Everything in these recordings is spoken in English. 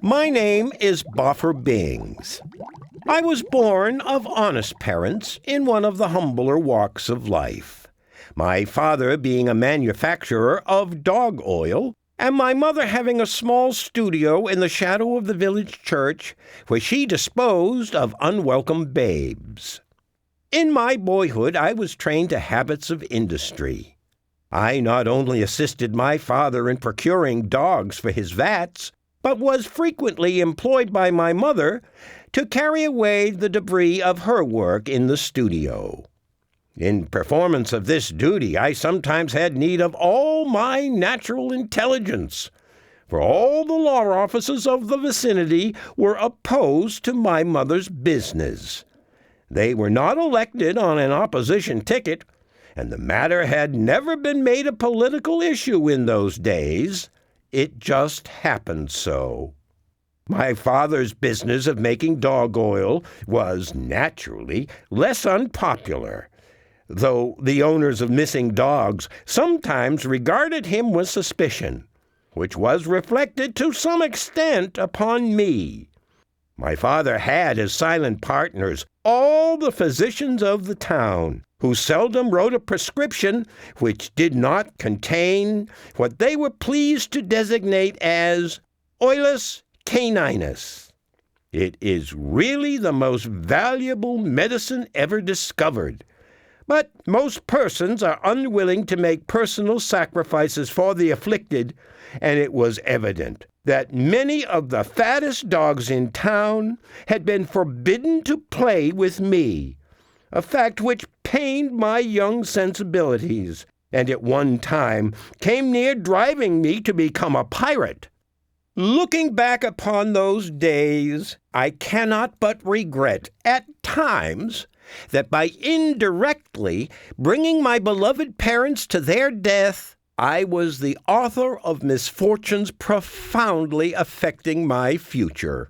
My name is Boffer Bings. I was born of honest parents in one of the humbler walks of life, my father being a manufacturer of dog oil, and my mother having a small studio in the shadow of the village church where she disposed of unwelcome babes. In my boyhood, I was trained to habits of industry. I not only assisted my father in procuring dogs for his vats, but was frequently employed by my mother to carry away the debris of her work in the studio. In performance of this duty, I sometimes had need of all my natural intelligence, for all the law offices of the vicinity were opposed to my mother's business. They were not elected on an opposition ticket, and the matter had never been made a political issue in those days. It just happened so. My father's business of making dog oil was, naturally, less unpopular, though the owners of missing dogs sometimes regarded him with suspicion, which was reflected to some extent upon me. My father had as silent partners all the physicians of the town, who seldom wrote a prescription which did not contain what they were pleased to designate as oilus caninus. It is really the most valuable medicine ever discovered, but most persons are unwilling to make personal sacrifices for the afflicted, and it was evident that many of the fattest dogs in town had been forbidden to play with me, a fact which pained my young sensibilities, and at one time came near driving me to become a pirate. Looking back upon those days, I cannot but regret, at times, that by indirectly bringing my beloved parents to their death, I was the author of misfortunes profoundly affecting my future.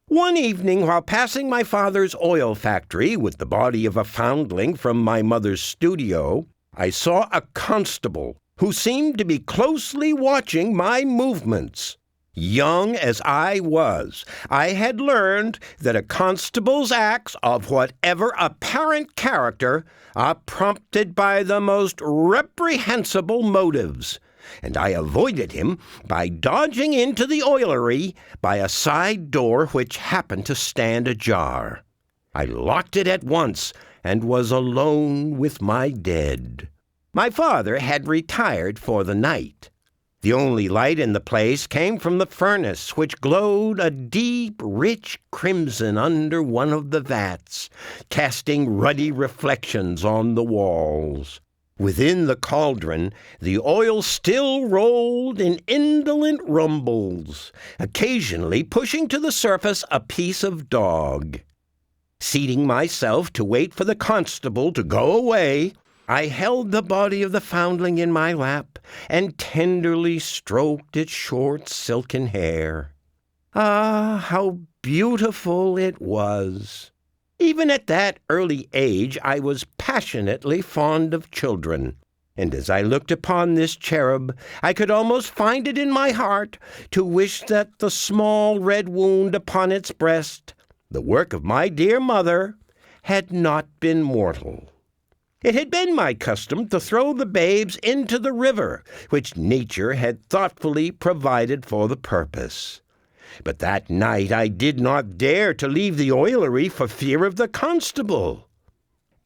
One evening, while passing my father's oil factory with the body of a foundling from my mother's studio, I saw a constable who seemed to be closely watching my movements. Young as I was, I had learned that a constable's acts of whatever apparent character are prompted by the most reprehensible motives, and I avoided him by dodging into the oilery by a side door which happened to stand ajar. I locked it at once and was alone with my dead. My father had retired for the night. The only light in the place came from the furnace, which glowed a deep, rich crimson under one of the vats, casting ruddy reflections on the walls. Within the cauldron, the oil still rolled in indolent rumbles, occasionally pushing to the surface a piece of dog. Seating myself to wait for the constable to go away, I held the body of the foundling in my lap and tenderly stroked its short silken hair. Ah, how beautiful it was! Even at that early age, I was passionately fond of children, and as I looked upon this cherub, I could almost find it in my heart to wish that the small red wound upon its breast, the work of my dear mother, had not been mortal. It had been my custom to throw the babes into the river, which nature had thoughtfully provided for the purpose. But that night I did not dare to leave the oilery for fear of the constable.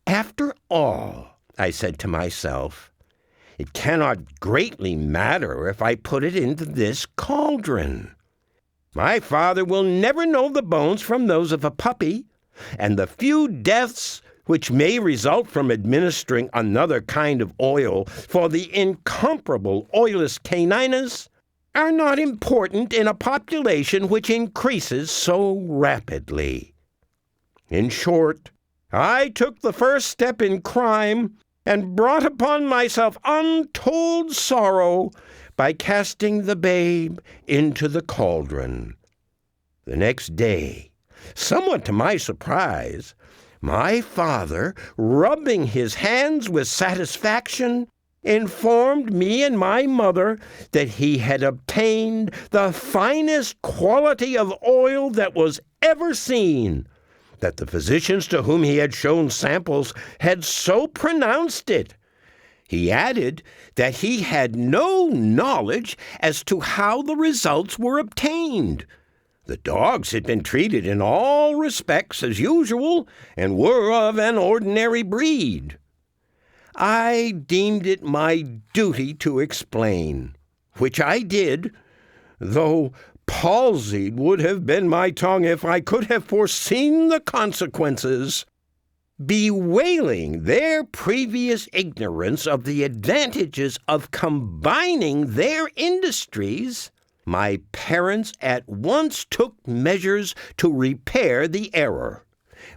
After all, I said to myself, it cannot greatly matter if I put it into this cauldron. My father will never know the bones from those of a puppy, and the few deaths which may result from administering another kind of oil for the incomparable oilus caninus, are not important in a population which increases so rapidly. In short, I took the first step in crime and brought upon myself untold sorrow by casting the babe into the cauldron. The next day, somewhat to my surprise, my father, rubbing his hands with satisfaction, informed me and my mother that he had obtained the finest quality of oil that was ever seen, that the physicians to whom he had shown samples had so pronounced it. He added that he had no knowledge as to how the results were obtained. The dogs had been treated in all respects as usual and were of an ordinary breed. I deemed it my duty to explain, which I did, though palsied would have been my tongue if I could have foreseen the consequences. Bewailing their previous ignorance of the advantages of combining their industries, my parents at once took measures to repair the error.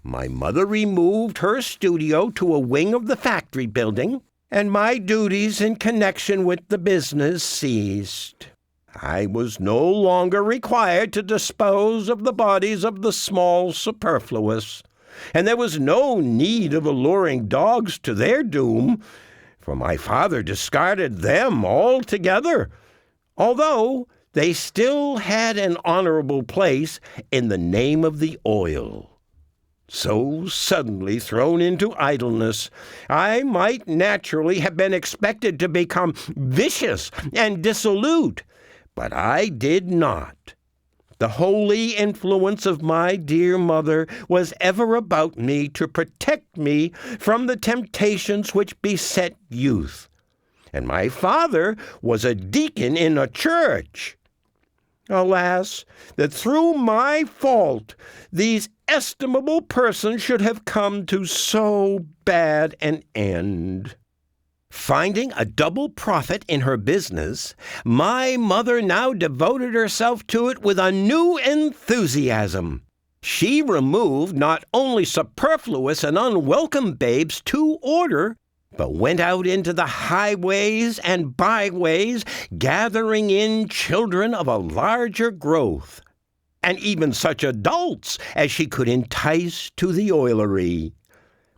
My mother removed her studio to a wing of the factory building, and my duties in connection with the business ceased. I was no longer required to dispose of the bodies of the small superfluous, and there was no need of alluring dogs to their doom, for my father discarded them altogether, although they still had an honorable place in the name of the oil. So suddenly thrown into idleness, I might naturally have been expected to become vicious and dissolute, but I did not. The holy influence of my dear mother was ever about me to protect me from the temptations which beset youth, and my father was a deacon in a church. Alas, that through my fault these estimable persons should have come to so bad an end. Finding a double profit in her business, my mother now devoted herself to it with a new enthusiasm. She removed not only superfluous and unwelcome babes to order, but went out into the highways and byways, gathering in children of a larger growth, and even such adults as she could entice to the oilery.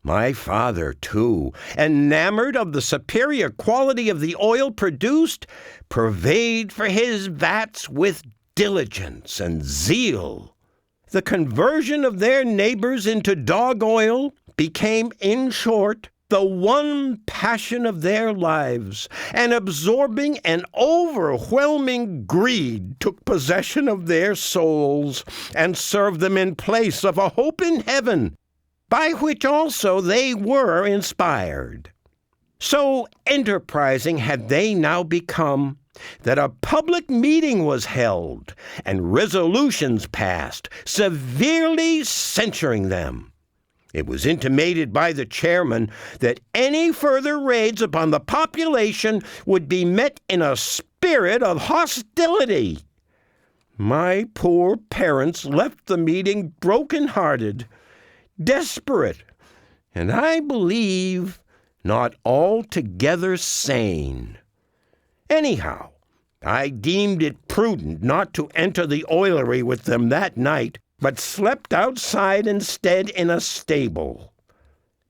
My father, too, enamored of the superior quality of the oil produced, purveyed for his vats with diligence and zeal. The conversion of their neighbors into dog oil became, in short, the one passion of their lives, and absorbing and overwhelming greed took possession of their souls, and served them in place of a hope in heaven, by which also they were inspired. So enterprising had they now become that a public meeting was held, and resolutions passed, severely censuring them. It was intimated by the chairman that any further raids upon the population would be met in a spirit of hostility. My poor parents left the meeting broken-hearted, desperate, and I believe not altogether sane. Anyhow, I deemed it prudent not to enter the oilery with them that night, but slept outside instead in a stable.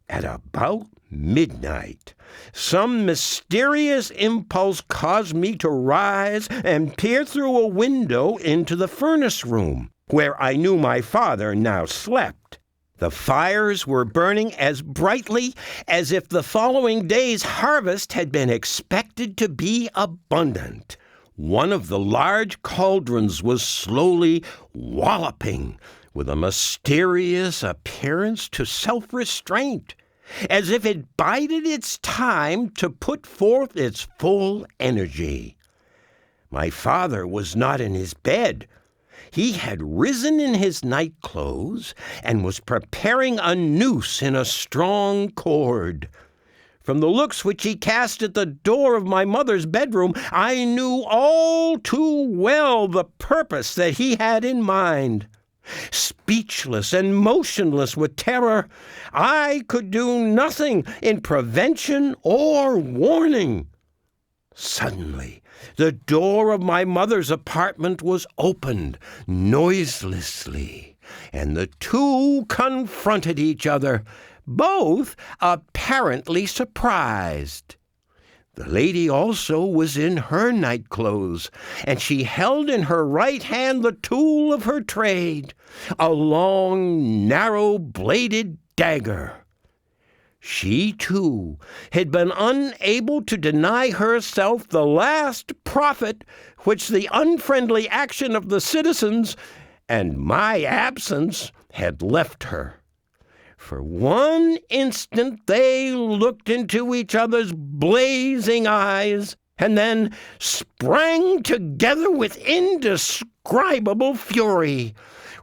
At about midnight, some mysterious impulse caused me to rise and peer through a window into the furnace room, where I knew my father now slept. The fires were burning as brightly as if the following day's harvest had been expected to be abundant. One of the large cauldrons was slowly walloping with a mysterious appearance to self-restraint, as if it bided its time to put forth its full energy. My father was not in his bed. He had risen in his night clothes and was preparing a noose in a strong cord. From the looks which he cast at the door of my mother's bedroom, I knew all too well the purpose that he had in mind. Speechless and motionless with terror, I could do nothing in prevention or warning. Suddenly, the door of my mother's apartment was opened noiselessly, and the two confronted each other, both apparently surprised. The lady also was in her night clothes, and she held in her right hand the tool of her trade, a long, narrow-bladed dagger. She, too, had been unable to deny herself the last profit which the unfriendly action of the citizens and my absence had left her. For one instant they looked into each other's blazing eyes, and then sprang together with indescribable fury.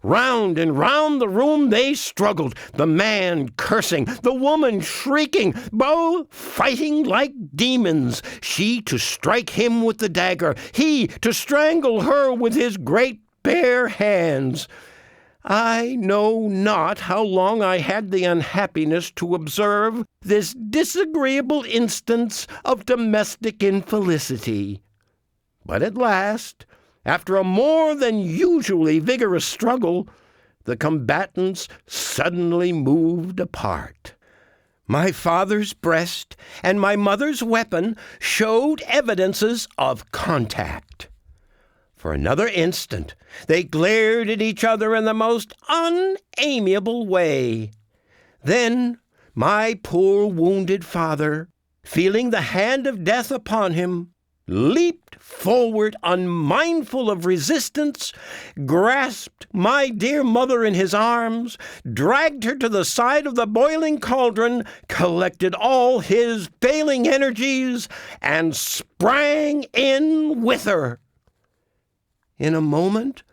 Round and round the room they struggled, the man cursing, the woman shrieking, both fighting like demons, she to strike him with the dagger, he to strangle her with his great bare hands. I know not how long I had the unhappiness to observe this disagreeable instance of domestic infelicity. But at last, after a more than usually vigorous struggle, the combatants suddenly moved apart. My father's breast and my mother's weapon showed evidences of contact. For another instant, they glared at each other in the most unamiable way. Then my poor wounded father, feeling the hand of death upon him, leaped forward unmindful of resistance, grasped my dear mother in his arms, dragged her to the side of the boiling cauldron, collected all his failing energies, and sprang in with her. In a moment,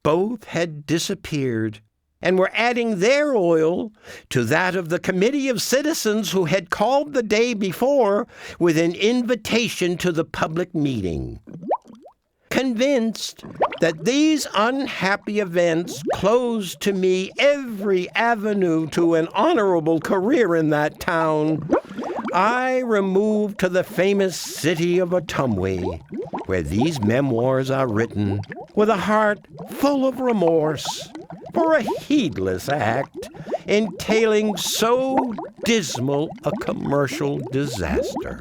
both had disappeared, and were adding their oil to that of the committee of citizens who had called the day before with an invitation to the public meeting. Convinced that these unhappy events closed to me every avenue to an honorable career in that town, I removed to the famous city of Otumwee, where these memoirs are written, with a heart full of remorse for a heedless act entailing so dismal a commercial disaster.